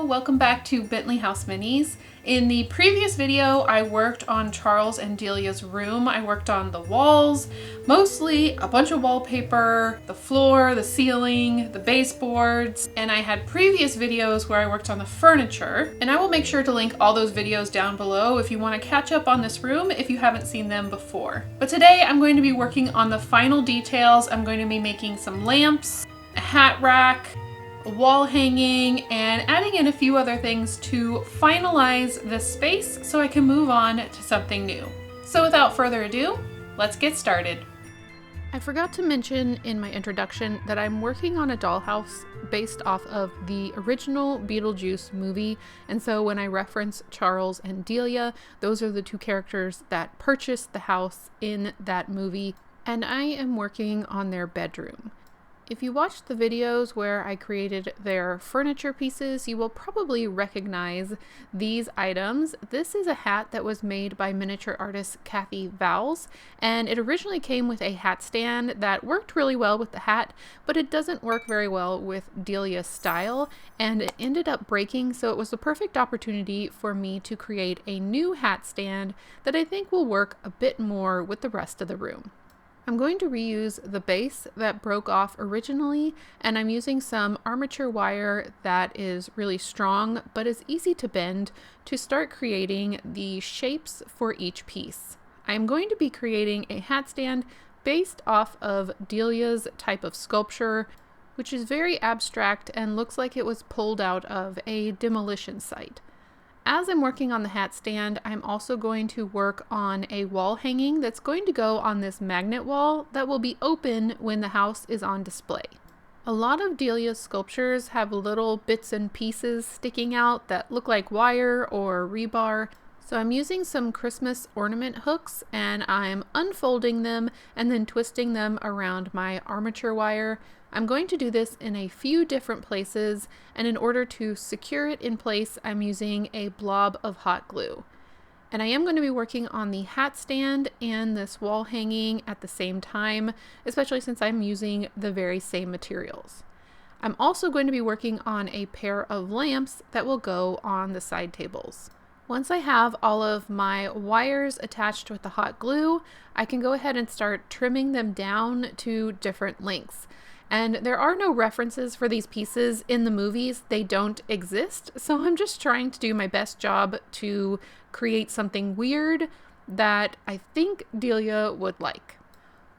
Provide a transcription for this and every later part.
welcome back to Bentley House Minis. In the previous video, I worked on Charles and Delia's room. I worked on the walls, mostly a bunch of wallpaper, the floor, the ceiling, the baseboards, and I had previous videos where I worked on the furniture, and I will make sure to link all those videos down below if you want to catch up on this room if you haven't seen them before. But today I'm going to be working on the final details. I'm going to be making some lamps, a hat rack, a wall hanging, and adding in a few other things to finalize this space so I can move on to something new. So without further ado, let's get started. I forgot to mention in my introduction that I'm working on a dollhouse based off of the original Beetlejuice movie, and so when I reference Charles and Delia, those are the two characters that purchased the house in that movie, and I am working on their bedroom. If you watched the videos where I created their furniture pieces, you will probably recognize these items. This is a hat that was made by miniature artist Kathy Vowles, and it originally came with a hat stand that worked really well with the hat, but it doesn't work very well with Delia's style, and it ended up breaking, so it was the perfect opportunity for me to create a new hat stand that I think will work a bit more with the rest of the room. I'm going to reuse the base that broke off originally, and I'm using some armature wire that is really strong but is easy to bend to start creating the shapes for each piece. I'm going to be creating a hat stand based off of Delia's type of sculpture, which is very abstract and looks like it was pulled out of a demolition site. As I'm working on the hat stand, I'm also going to work on a wall hanging that's going to go on this magnet wall that will be open when the house is on display. A lot of Delia's sculptures have little bits and pieces sticking out that look like wire or rebar, so I'm using some Christmas ornament hooks and I'm unfolding them and then twisting them around my armature wire. I'm going to do this in a few different places, and in order to secure it in place, I'm using a blob of hot glue. And I am going to be working on the hat stand and this wall hanging at the same time, especially since I'm using the very same materials. I'm also going to be working on a pair of lamps that will go on the side tables. Once I have all of my wires attached with the hot glue, I can go ahead and start trimming them down to different lengths. And there are no references for these pieces in the movies. They don't exist. So I'm just trying to do my best job to create something weird that I think Delia would like.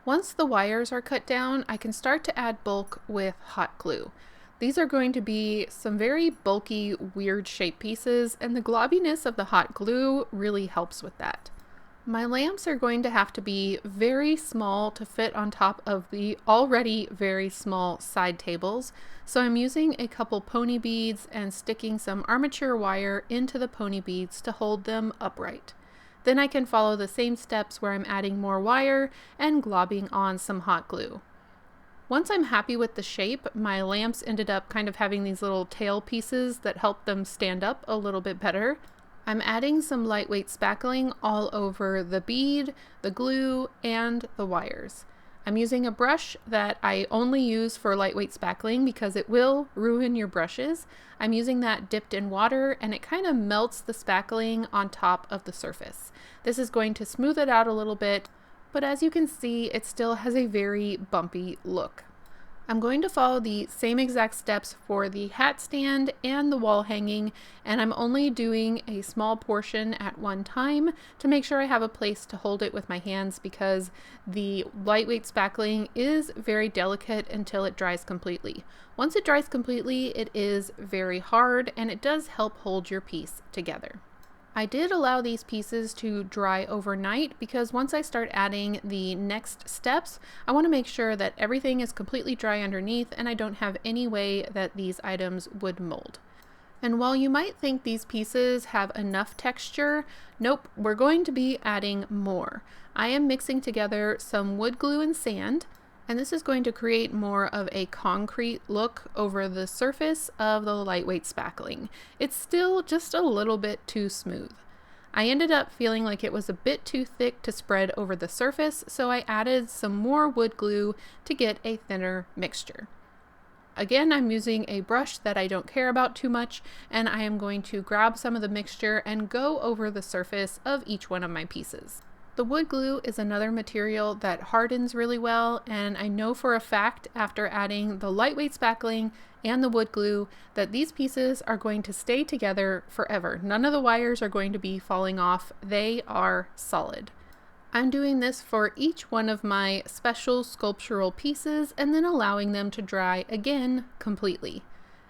Once the wires are cut down, I can start to add bulk with hot glue. These are going to be some very bulky, weird shape pieces, and the globbiness of the hot glue really helps with that. My lamps are going to have to be very small to fit on top of the already very small side tables, so I'm using a couple pony beads and sticking some armature wire into the pony beads to hold them upright. Then I can follow the same steps where I'm adding more wire and globbing on some hot glue. Once I'm happy with the shape, my lamps ended up kind of having these little tail pieces that help them stand up a little bit better. I'm adding some lightweight spackling all over the bead, the glue, and the wires. I'm using a brush that I only use for lightweight spackling because it will ruin your brushes. I'm using that dipped in water, and it kind of melts the spackling on top of the surface. This is going to smooth it out a little bit, but as you can see, it still has a very bumpy look. I'm going to follow the same exact steps for the hat stand and the wall hanging, and I'm only doing a small portion at one time to make sure I have a place to hold it with my hands, because the lightweight spackling is very delicate until it dries completely. Once it dries completely, it is very hard, and it does help hold your piece together. I did allow these pieces to dry overnight because once I start adding the next steps, I want to make sure that everything is completely dry underneath and I don't have any way that these items would mold. And while you might think these pieces have enough texture, nope, we're going to be adding more. I am mixing together some wood glue and sand, and this is going to create more of a concrete look over the surface of the lightweight spackling. It's still just a little bit too smooth. I ended up feeling like it was a bit too thick to spread over the surface, so I added some more wood glue to get a thinner mixture. again, I'm using a brush that I don't care about too much, and I am going to grab some of the mixture and go over the surface of each one of my pieces. The wood glue is another material that hardens really well, and I know for a fact after adding the lightweight spackling and the wood glue that these pieces are going to stay together forever. None of the wires are going to be falling off. They are solid. I'm doing this for each one of my special sculptural pieces and then allowing them to dry again completely.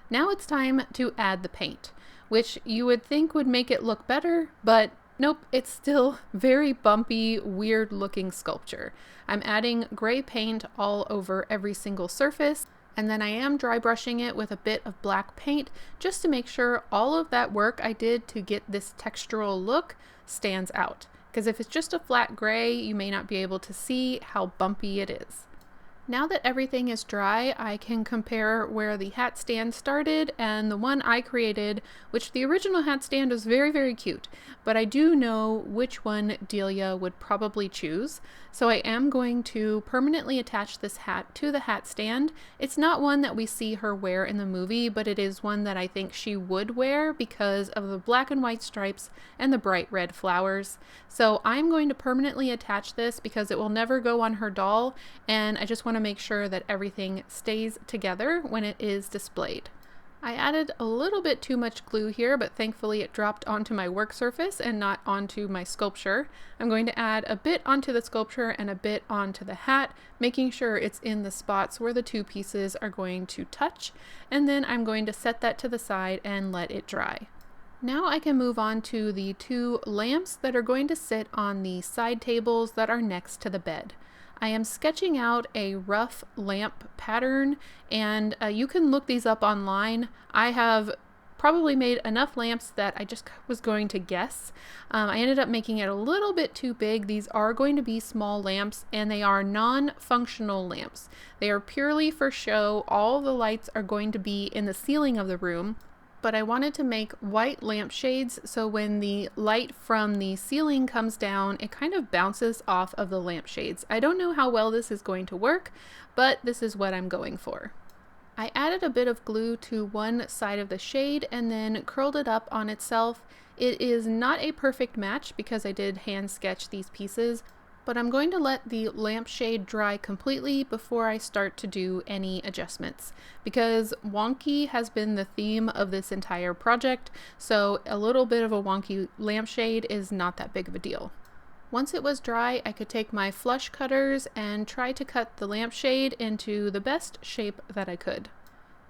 Now it's time to add the paint, which you would think would make it look better, but nope, it's still very bumpy, weird looking sculpture. I'm adding gray paint all over every single surface, and then I am dry brushing it with a bit of black paint just to make sure all of that work I did to get this textural look stands out. Because if it's just a flat gray, you may not be able to see how bumpy it is. Now that everything is dry, I can compare where the hat stand started and the one I created, which the original hat stand was very, very cute, but I do know which one Delia would probably choose. So I am going to permanently attach this hat to the hat stand. It's not one that we see her wear in the movie, but it is one that I think she would wear because of the black and white stripes and the bright red flowers. So I'm going to permanently attach this because it will never go on her doll, and I just want to make sure that everything stays together when it is displayed. I added a little bit too much glue here, but thankfully it dropped onto my work surface and not onto my sculpture. I'm going to add a bit onto the sculpture and a bit onto the hat, making sure it's in the spots where the two pieces are going to touch, and then I'm going to set that to the side and let it dry. Now I can move on to the two lamps that are going to sit on the side tables that are next to the bed. I am sketching out a rough lamp pattern, and you can look these up online. I have probably made enough lamps that I just was going to guess. I ended up making it a little bit too big. These are going to be small lamps, and they are non-functional lamps. They are purely for show. All the lights are going to be in the ceiling of the room, but I wanted to make white lampshades so when the light from the ceiling comes down, it kind of bounces off of the lampshades. I don't know how well this is going to work, but this is what I'm going for. I added a bit of glue to one side of the shade and then curled it up on itself. It is not a perfect match because I did hand sketch these pieces, but I'm going to let the lampshade dry completely before I start to do any adjustments, because wonky has been the theme of this entire project, so a little bit of a wonky lampshade is not that big of a deal. Once it was dry, I could take my flush cutters and try to cut the lampshade into the best shape that I could.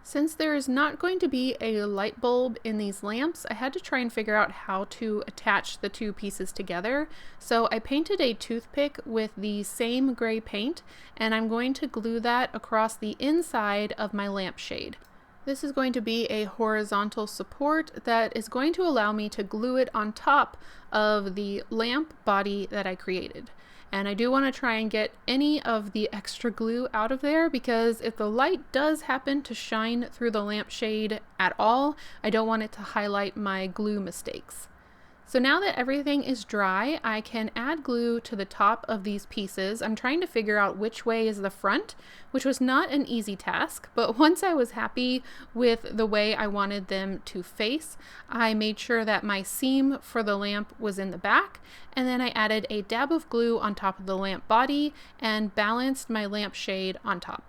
Since there is not going to be a light bulb in these lamps, I had to try and figure out how to attach the two pieces together. So I painted a toothpick with the same gray paint, and I'm going to glue that across the inside of my lampshade. This is going to be a horizontal support that is going to allow me to glue it on top of the lamp body that I created. And I do want to try and get any of the extra glue out of there, because if the light does happen to shine through the lampshade at all, I don't want it to highlight my glue mistakes. So now that everything is dry, I can add glue to the top of these pieces. I'm trying to figure out which way is the front, which was not an easy task, but once I was happy with the way I wanted them to face, I made sure that my seam for the lamp was in the back, and then I added a dab of glue on top of the lamp body and balanced my lampshade on top.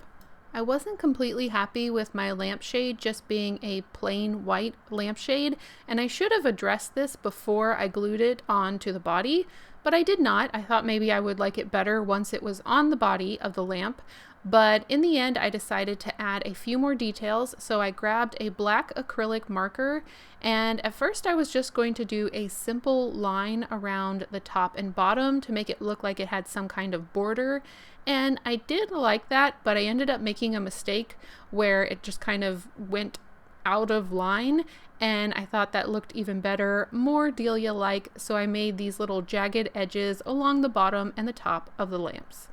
I wasn't completely happy with my lampshade just being a plain white lampshade, and I should have addressed this before I glued it onto the body, but I did not. I thought maybe I would like it better once it was on the body of the lamp, but in the end I decided to add a few more details, so I grabbed a black acrylic marker, and at first I was just going to do a simple line around the top and bottom to make it look like it had some kind of border. And I did like that, but I ended up making a mistake where it just kind of went out of line, and I thought that looked even better, more Delia-like, so I made these little jagged edges along the bottom and the top of the lamps.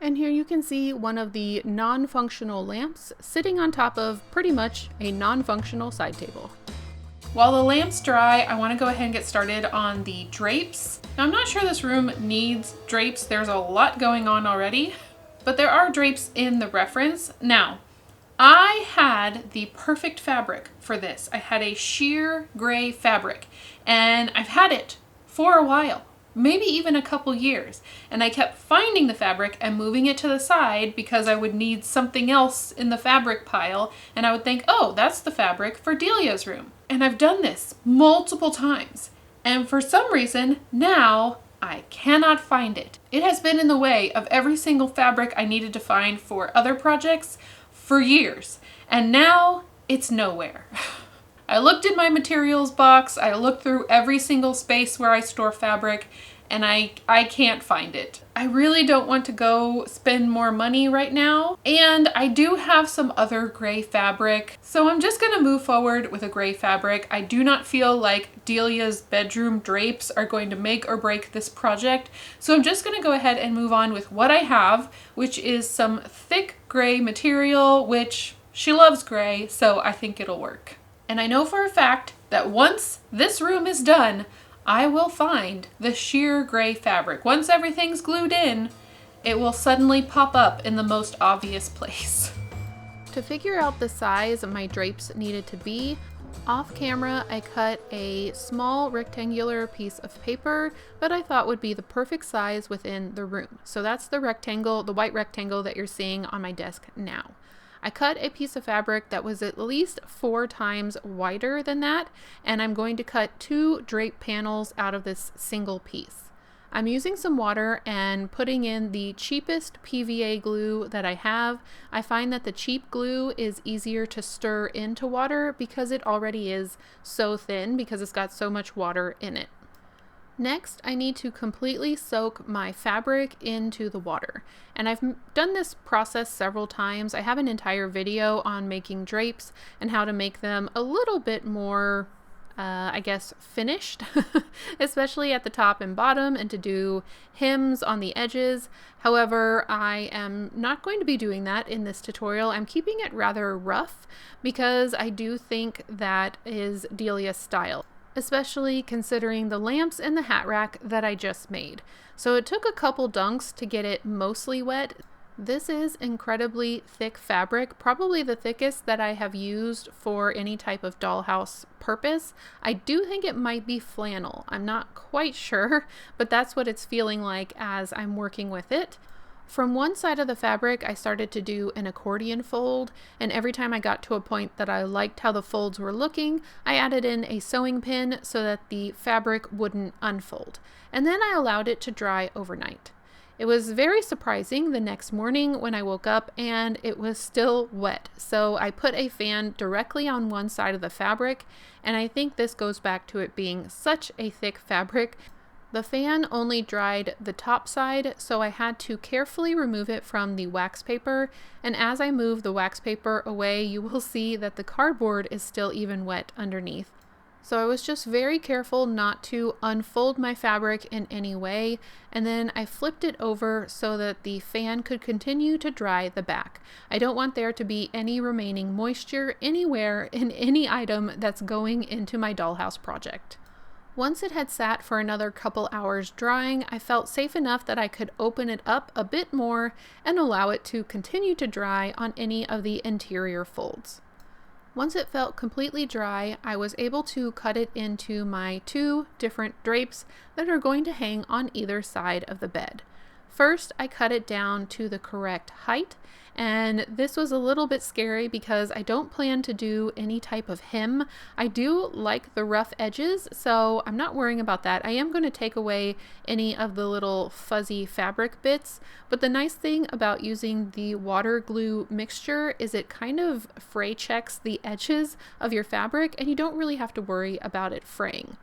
And here you can see one of the non-functional lamps sitting on top of pretty much a non-functional side table. While the lamps dry, I want to go ahead and get started on the drapes. Now, I'm not sure this room needs drapes. There's a lot going on already, but there are drapes in the reference. Now, I had the perfect fabric for this. I had a sheer gray fabric, and I've had it for a while, maybe even a couple years. And I kept finding the fabric and moving it to the side because I would need something else in the fabric pile. And I would think, oh, that's the fabric for Delia's room. And I've done this multiple times. And for some reason, now I cannot find it. It has been in the way of every single fabric I needed to find for other projects for years, and now it's nowhere. I looked in my materials box, I looked through every single space where I store fabric, and I can't find it. I really don't want to go spend more money right now, and I do have some other gray fabric, so I'm just gonna move forward with a gray fabric. I do not feel like Delia's bedroom drapes are going to make or break this project, so I'm just gonna go ahead and move on with what I have, which is some thick gray material, which she loves gray, so I think it'll work. And I know for a fact that once this room is done, I will find the sheer gray fabric. Once everything's glued in, it will suddenly pop up in the most obvious place. To figure out the size my drapes needed to be, off camera I cut a small rectangular piece of paper that I thought would be the perfect size within the room. So that's the rectangle, the white rectangle that you're seeing on my desk now. I cut a piece of fabric that was at least 4 times wider than that, and I'm going to cut 2 drape panels out of this single piece. I'm using some water and putting in the cheapest PVA glue that I have. I find that the cheap glue is easier to stir into water because it already is so thin because it's got so much water in it. Next, I need to completely soak my fabric into the water. And I've done this process several times. I have an entire video on making drapes and how to make them a little bit more, I guess, finished, especially at the top and bottom, and to do hems on the edges. However, I am not going to be doing that in this tutorial. I'm keeping it rather rough because I do think that is Delia's style, especially considering the lamps and the hat rack that I just made. So it took a couple dunks to get it mostly wet. This is incredibly thick fabric, probably the thickest that I have used for any type of dollhouse purpose. I do think it might be flannel. I'm not quite sure, but that's what it's feeling like as I'm working with it. From one side of the fabric, I started to do an accordion fold, and every time I got to a point that I liked how the folds were looking, I added in a sewing pin so that the fabric wouldn't unfold. And then I allowed it to dry overnight. It was very surprising the next morning when I woke up and it was still wet. So I put a fan directly on one side of the fabric, and I think this goes back to it being such a thick fabric. The fan only dried the top side, so I had to carefully remove it from the wax paper, and as I move the wax paper away, you will see that the cardboard is still even wet underneath. So I was just very careful not to unfold my fabric in any way, and then I flipped it over so that the fan could continue to dry the back. I don't want there to be any remaining moisture anywhere in any item that's going into my dollhouse project. Once it had sat for another couple hours drying, I felt safe enough that I could open it up a bit more and allow it to continue to dry on any of the interior folds. Once it felt completely dry, I was able to cut it into my 2 different drapes that are going to hang on either side of the bed. First, I cut it down to the correct height, and this was a little bit scary because I don't plan to do any type of hem. I do like the rough edges, so I'm not worrying about that. I am going to take away any of the little fuzzy fabric bits, but the nice thing about using the water glue mixture is it kind of fray checks the edges of your fabric, and you don't really have to worry about it fraying.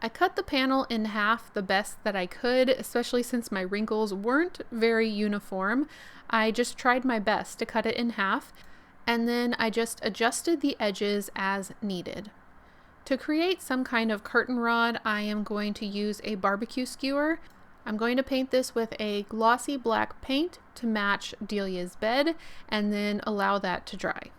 I cut the panel in half the best that I could, especially since my wrinkles weren't very uniform. I just tried my best to cut it in half, and then I just adjusted the edges as needed. To create some kind of curtain rod, I am going to use a barbecue skewer. I'm going to paint this with a glossy black paint to match Delia's bed, and then allow that to dry.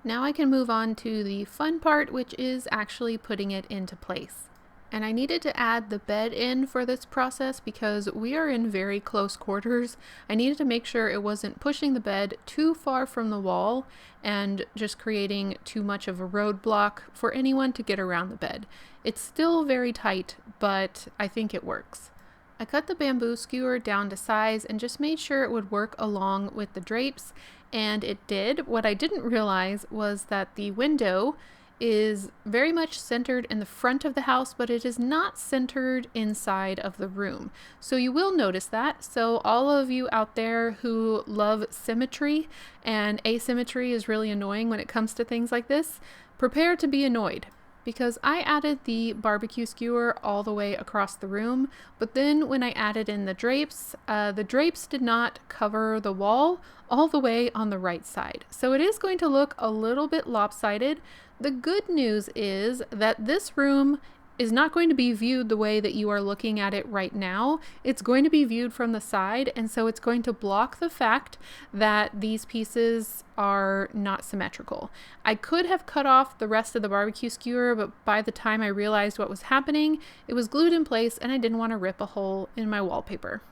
Now I can move on to the fun part, which is actually putting it into place. And I needed to add the bed in for this process because we are in very close quarters. I needed to make sure it wasn't pushing the bed too far from the wall and just creating too much of a roadblock for anyone to get around the bed. It's still very tight, but I think it works. I cut the bamboo skewer down to size and just made sure it would work along with the drapes, and it did. What I didn't realize was that the window is very much centered in the front of the house, but it is not centered inside of the room. So you will notice that. So all of you out there who love symmetry, and asymmetry is really annoying when it comes to things like this, prepare to be annoyed. Because I added the barbecue skewer all the way across the room, but then when I added in the drapes did not cover the wall all the way on the right side. So it is going to look a little bit lopsided. The good news is that this room is not going to be viewed the way that you are looking at it right now. It's going to be viewed from the side, and so it's going to block the fact that these pieces are not symmetrical. I could have cut off the rest of the barbecue skewer, but by the time I realized what was happening, it was glued in place and I didn't want to rip a hole in my wallpaper.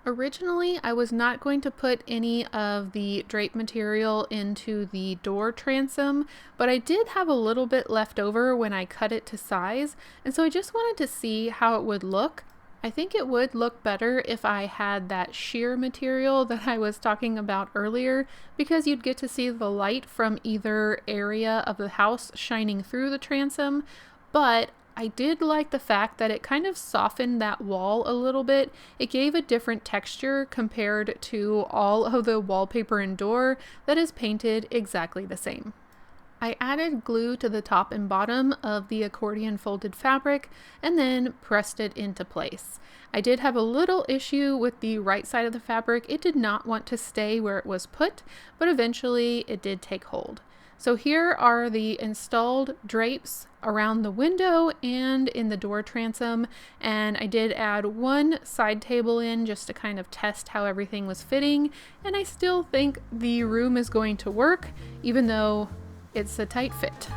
Originally, I was not going to put any of the drape material into the door transom, but I did have a little bit left over when I cut it to size, and so I just wanted to see how it would look. I think it would look better if I had that sheer material that I was talking about earlier, because you'd get to see the light from either area of the house shining through the transom, but I did like the fact that it kind of softened that wall a little bit. It gave a different texture compared to all of the wallpaper and door that is painted exactly the same. I added glue to the top and bottom of the accordion folded fabric and then pressed it into place. I did have a little issue with the right side of the fabric. It did not want to stay where it was put, but eventually it did take hold. So here are the installed drapes around the window and in the door transom, and I did add one side table in just to kind of test how everything was fitting, and I still think the room is going to work even though it's a tight fit.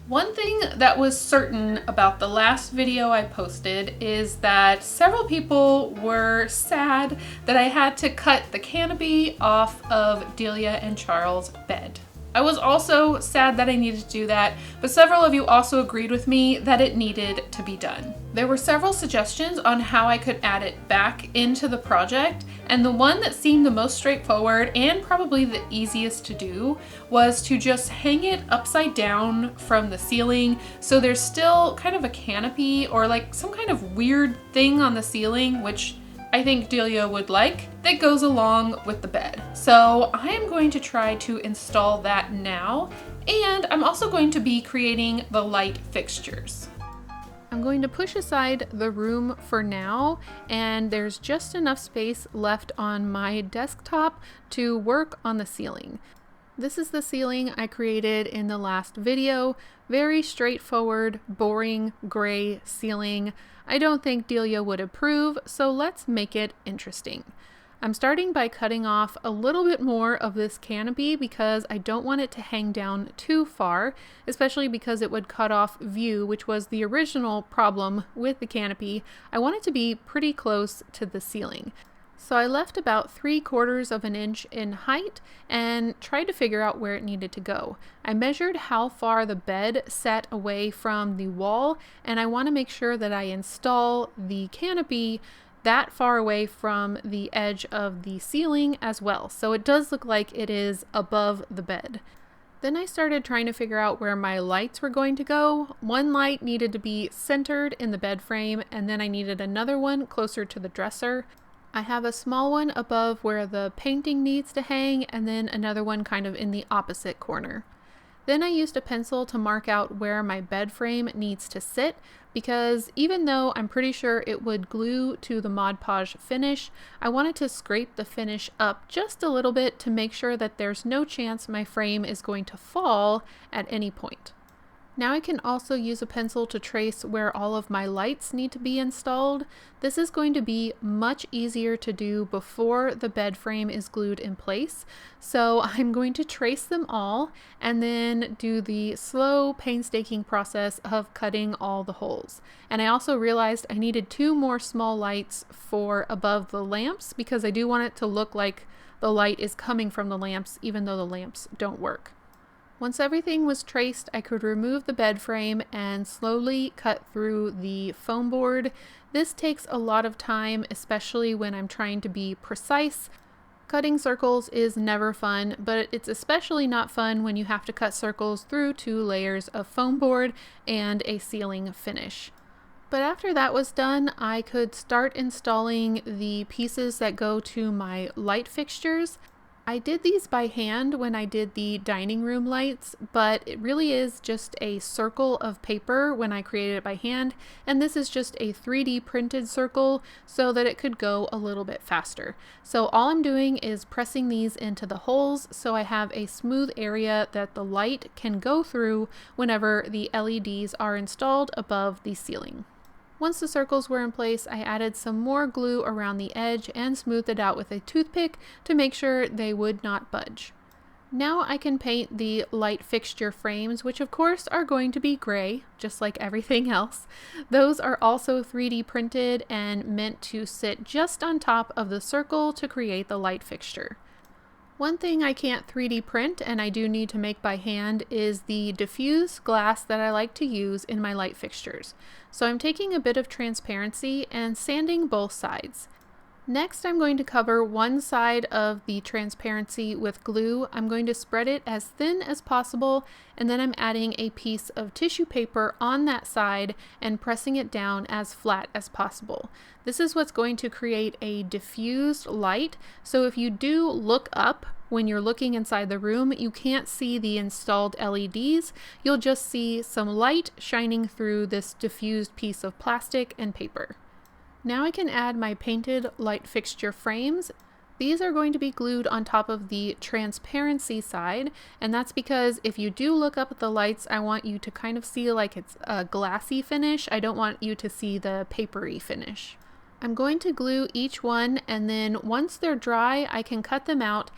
One thing that was certain about the last video I posted is that several people were sad that I had to cut the canopy off of Delia and Charles' bed. I was also sad that I needed to do that, but several of you also agreed with me that it needed to be done. There were several suggestions on how I could add it back into the project, and the one that seemed the most straightforward and probably the easiest to do was to just hang it upside down from the ceiling, so there's still kind of a canopy or like some kind of weird thing on the ceiling, which I think Delia would like, that goes along with the bed. So I am going to try to install that now, and I'm also going to be creating the light fixtures. I'm going to push aside the room for now, and there's just enough space left on my desktop to work on the ceiling. This is the ceiling I created in the last video. Very straightforward, boring, gray ceiling. I don't think Delia would approve, so let's make it interesting. I'm starting by cutting off a little bit more of this canopy because I don't want it to hang down too far, especially because it would cut off view, which was the original problem with the canopy. I want it to be pretty close to the ceiling. So I left about 3/4 of an inch in height and tried to figure out where it needed to go. I measured how far the bed sat away from the wall, and I want to make sure that I install the canopy that far away from the edge of the ceiling as well. So it does look like it is above the bed. Then I started trying to figure out where my lights were going to go. One light needed to be centered in the bed frame, and then I needed another one closer to the dresser. I have a small one above where the painting needs to hang, and then another one kind of in the opposite corner. Then I used a pencil to mark out where my bed frame needs to sit, because even though I'm pretty sure it would glue to the Mod Podge finish, I wanted to scrape the finish up just a little bit to make sure that there's no chance my frame is going to fall at any point. Now I can also use a pencil to trace where all of my lights need to be installed. This is going to be much easier to do before the bed frame is glued in place. So I'm going to trace them all and then do the slow, painstaking process of cutting all the holes. And I also realized I needed 2 more small lights for above the lamps because I do want it to look like the light is coming from the lamps even though the lamps don't work. Once everything was traced, I could remove the bed frame and slowly cut through the foam board. This takes a lot of time, especially when I'm trying to be precise. Cutting circles is never fun, but it's especially not fun when you have to cut circles through 2 layers of foam board and a ceiling finish. But after that was done, I could start installing the pieces that go to my light fixtures. I did these by hand when I did the dining room lights, but it really is just a circle of paper when I created it by hand, and this is just a 3D printed circle so that it could go a little bit faster. So all I'm doing is pressing these into the holes so I have a smooth area that the light can go through whenever the LEDs are installed above the ceiling. Once the circles were in place, I added some more glue around the edge and smoothed it out with a toothpick to make sure they would not budge. Now I can paint the light fixture frames, which of course are going to be gray, just like everything else. Those are also 3D printed and meant to sit just on top of the circle to create the light fixture. One thing I can't 3D print and I do need to make by hand is the diffused glass that I like to use in my light fixtures. So I'm taking a bit of transparency and sanding both sides. Next, I'm going to cover one side of the transparency with glue. I'm going to spread it as thin as possible, and then I'm adding a piece of tissue paper on that side and pressing it down as flat as possible. This is what's going to create a diffused light, so if you do look up when you're looking inside the room, you can't see the installed LEDs. You'll just see some light shining through this diffused piece of plastic and paper. Now I can add my painted light fixture frames. These are going to be glued on top of the transparency side, and that's because if you do look up at the lights, I want you to kind of see like it's a glassy finish. I don't want you to see the papery finish. I'm going to glue each one, and then once they're dry, I can cut them out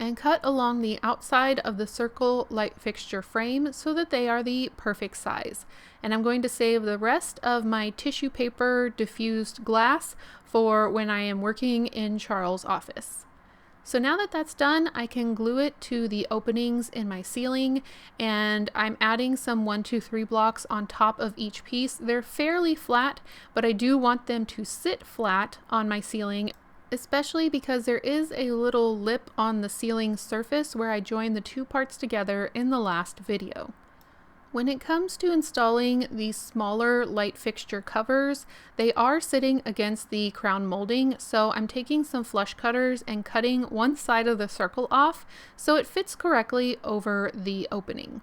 and cut along the outside of the circle light fixture frame so that they are the perfect size. And I'm going to save the rest of my tissue paper diffused glass for when I am working in Charles' office. So now that that's done, I can glue it to the openings in my ceiling, and I'm adding some 1, 2, 3 blocks on top of each piece. They're fairly flat, but I do want them to sit flat on my ceiling, especially because there is a little lip on the ceiling surface where I joined the 2 parts together in the last video. When it comes to installing these smaller light fixture covers, they are sitting against the crown molding, so I'm taking some flush cutters and cutting one side of the circle off so it fits correctly over the opening.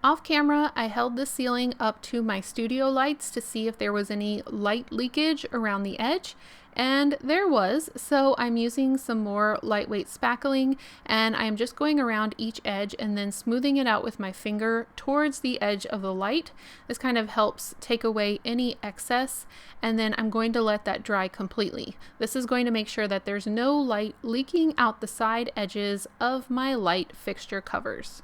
Off camera, I held the ceiling up to my studio lights to see if there was any light leakage around the edge, and there was, so I'm using some more lightweight spackling, and I'm just going around each edge and then smoothing it out with my finger towards the edge of the light. This kind of helps take away any excess, and then I'm going to let that dry completely. This is going to make sure that there's no light leaking out the side edges of my light fixture covers.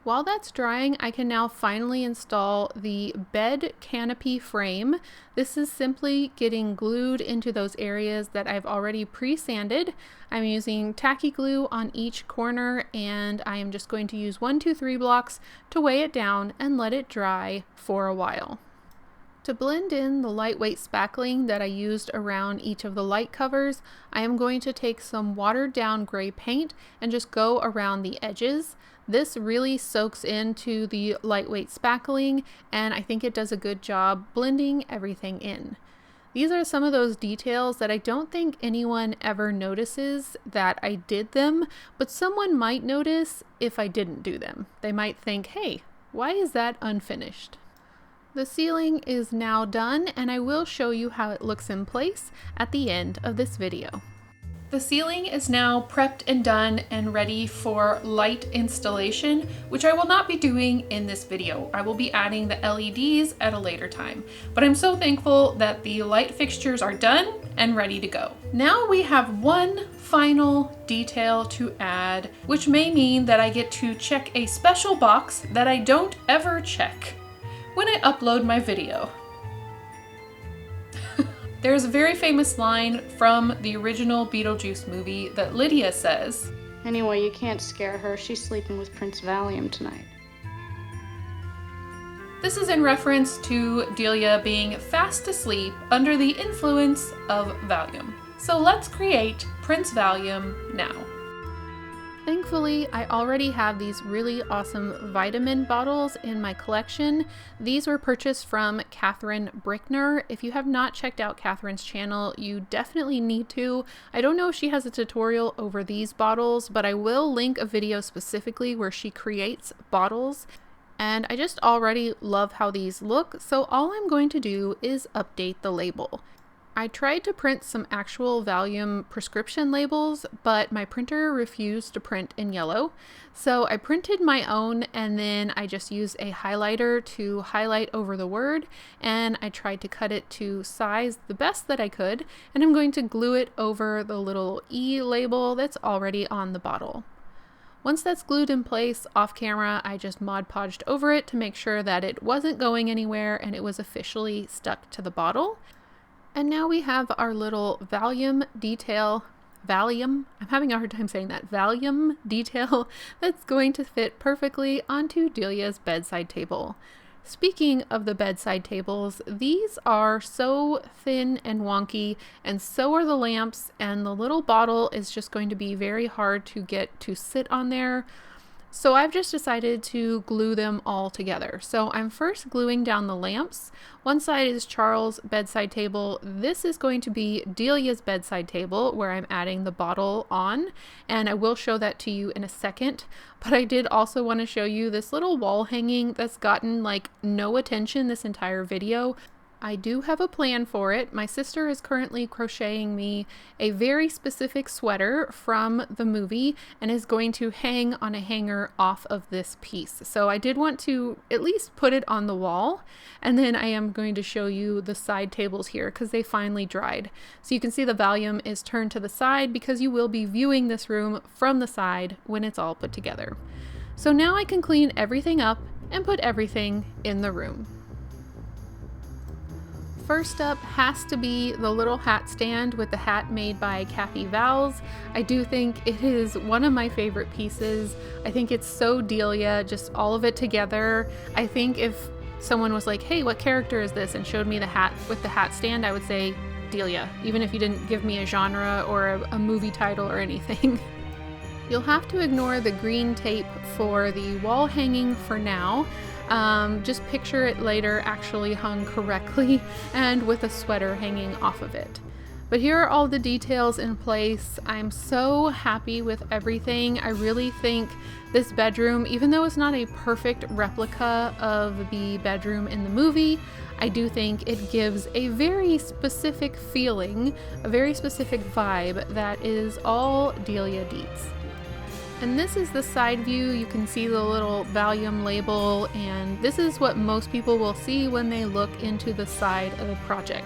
While that's drying, I can now finally install the bed canopy frame. This is simply getting glued into those areas that I've already pre-sanded. I'm using tacky glue on each corner, and I am just going to use 1, 2, 3 blocks to weigh it down and let it dry for a while. To blend in the lightweight spackling that I used around each of the light covers, I am going to take some watered down gray paint and just go around the edges. This really soaks into the lightweight spackling, and I think it does a good job blending everything in. These are some of those details that I don't think anyone ever notices that I did them, but someone might notice if I didn't do them. They might think, hey, why is that unfinished? The ceiling is now done, and I will show you how it looks in place at the end of this video. The ceiling is now prepped and done and ready for light installation, which I will not be doing in this video. I will be adding the LEDs at a later time, but I'm so thankful that the light fixtures are done and ready to go. Now we have one final detail to add, which may mean that I get to check a special box that I don't ever check when I upload my video. There's a very famous line from the original Beetlejuice movie that Lydia says, "Anyway, you can't scare her. She's sleeping with Prince Valium tonight." This is in reference to Delia being fast asleep under the influence of Valium. So let's create Prince Valium now. Thankfully, I already have these really awesome vitamin bottles in my collection. These were purchased from Catherine Brickner. If you have not checked out Catherine's channel, you definitely need to. I don't know if she has a tutorial over these bottles, but I will link a video specifically where she creates bottles. And I just already love how these look, so all I'm going to do is update the label. I tried to print some actual Valium prescription labels, but my printer refused to print in yellow. So I printed my own, and then I just used a highlighter to highlight over the word, and I tried to cut it to size the best that I could, and I'm going to glue it over the little E label that's already on the bottle. Once that's glued in place off camera, I just Mod Podged over it to make sure that it wasn't going anywhere and it was officially stuck to the bottle. And now we have our little Valium detail, I'm having a hard time saying that, Valium detail that's going to fit perfectly onto Delia's bedside table. Speaking of the bedside tables, these are so thin and wonky, and so are the lamps, and the little bottle is just going to be very hard to get to sit on there. So I've just decided to glue them all together. So I'm first gluing down the lamps. One side is Charles' bedside table. This is going to be Delia's bedside table where I'm adding the bottle on, and I will show that to you in a second. But I did also want to show you this little wall hanging that's gotten like no attention this entire video. I do have a plan for it. My sister is currently crocheting me a very specific sweater from the movie and is going to hang on a hanger off of this piece. So I did want to at least put it on the wall, and then I am going to show you the side tables here because they finally dried. So you can see the Valium is turned to the side because you will be viewing this room from the side when it's all put together. So now I can clean everything up and put everything in the room. First up has to be the little hat stand with the hat made by Kathy Vowles. I do think it is one of my favorite pieces. I think it's so Delia, just all of it together. I think if someone was like, hey, what character is this, and showed me the hat with the hat stand, I would say Delia, even if you didn't give me a genre or a movie title or anything. You'll have to ignore the green tape for the wall hanging for now. Just picture it later actually hung correctly and with a sweater hanging off of it. But here are all the details in place. I'm so happy with everything. I really think this bedroom, even though it's not a perfect replica of the bedroom in the movie, I do think it gives a very specific feeling, a very specific vibe that is all Delia Dietz. And this is the side view. You can see the little Valium label, and this is what most people will see when they look into the side of the project.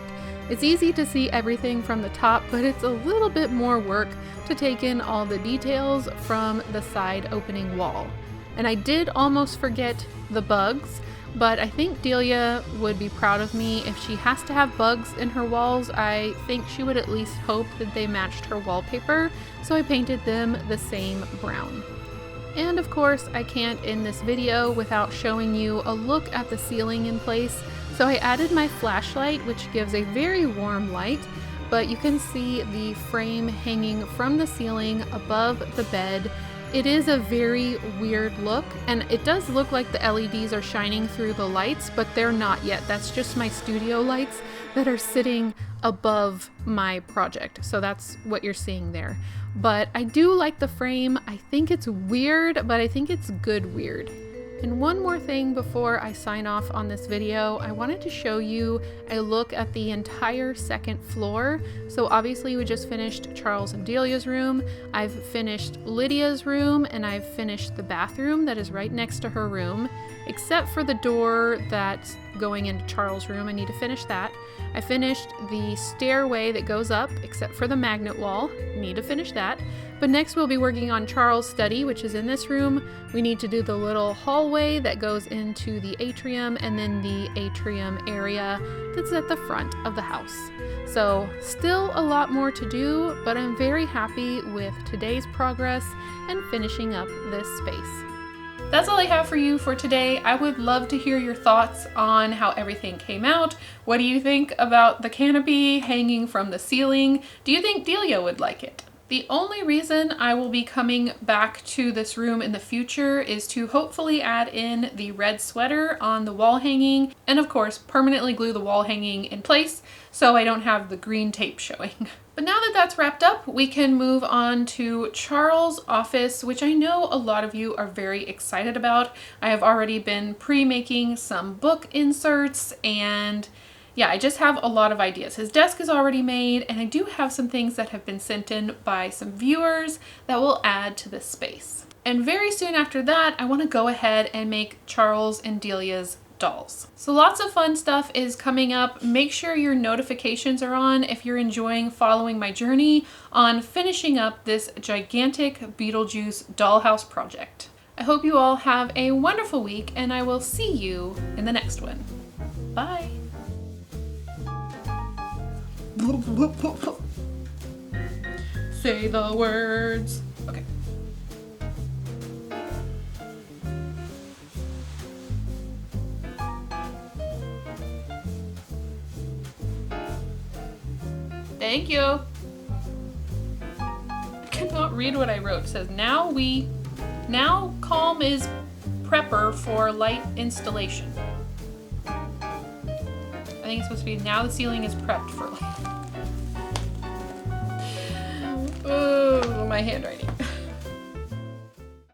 It's easy to see everything from the top, but it's a little bit more work to take in all the details from the side opening wall. And I did almost forget the bugs, but I think Delia would be proud of me. If she has to have bugs in her walls, I think she would at least hope that they matched her wallpaper, so I painted them the same brown. And of course, I can't end this video without showing you a look at the ceiling in place. So I added my flashlight, which gives a very warm light, but you can see the frame hanging from the ceiling above the bed. It is a very weird look, and it does look like the LEDs are shining through the lights, but they're not yet. That's just my studio lights that are sitting above my project. So that's what you're seeing there. But I do like the frame. I think it's weird, but I think it's good weird. And one more thing before I sign off on this video, I wanted to show you a look at the entire second floor. So obviously we just finished Charles and Delia's room. I've finished Lydia's room, and I've finished the bathroom that is right next to her room, except for the door that's going into Charles' room. I need to finish that. I finished the stairway that goes up, except for the magnet wall. Need to finish that. But next we'll be working on Charles' study, which is in this room. We need to do the little hallway that goes into the atrium, and then the atrium area that's at the front of the house. So still a lot more to do, but I'm very happy with today's progress and finishing up this space. That's all I have for you for today. I would love to hear your thoughts on how everything came out. What do you think about the canopy hanging from the ceiling? Do you think Delia would like it? The only reason I will be coming back to this room in the future is to hopefully add in the red sweater on the wall hanging, and of course permanently glue the wall hanging in place so I don't have the green tape showing. But now that that's wrapped up, we can move on to Charles' office, which I know a lot of you are very excited about. I have already been pre-making some book inserts, and yeah, I just have a lot of ideas. His desk is already made, and I do have some things that have been sent in by some viewers that will add to this space. And very soon after that, I want to go ahead and make Charles and Delia's dolls. So lots of fun stuff is coming up. Make sure your notifications are on if you're enjoying following my journey on finishing up this gigantic Beetlejuice dollhouse project. I hope you all have a wonderful week, and I will see you in the next one. Bye. Say the words. Okay. Thank you. I cannot read what I wrote. It says, now calm is prepper for light installation. I think it's supposed to be, now the ceiling is prepped for light. Oh, my handwriting.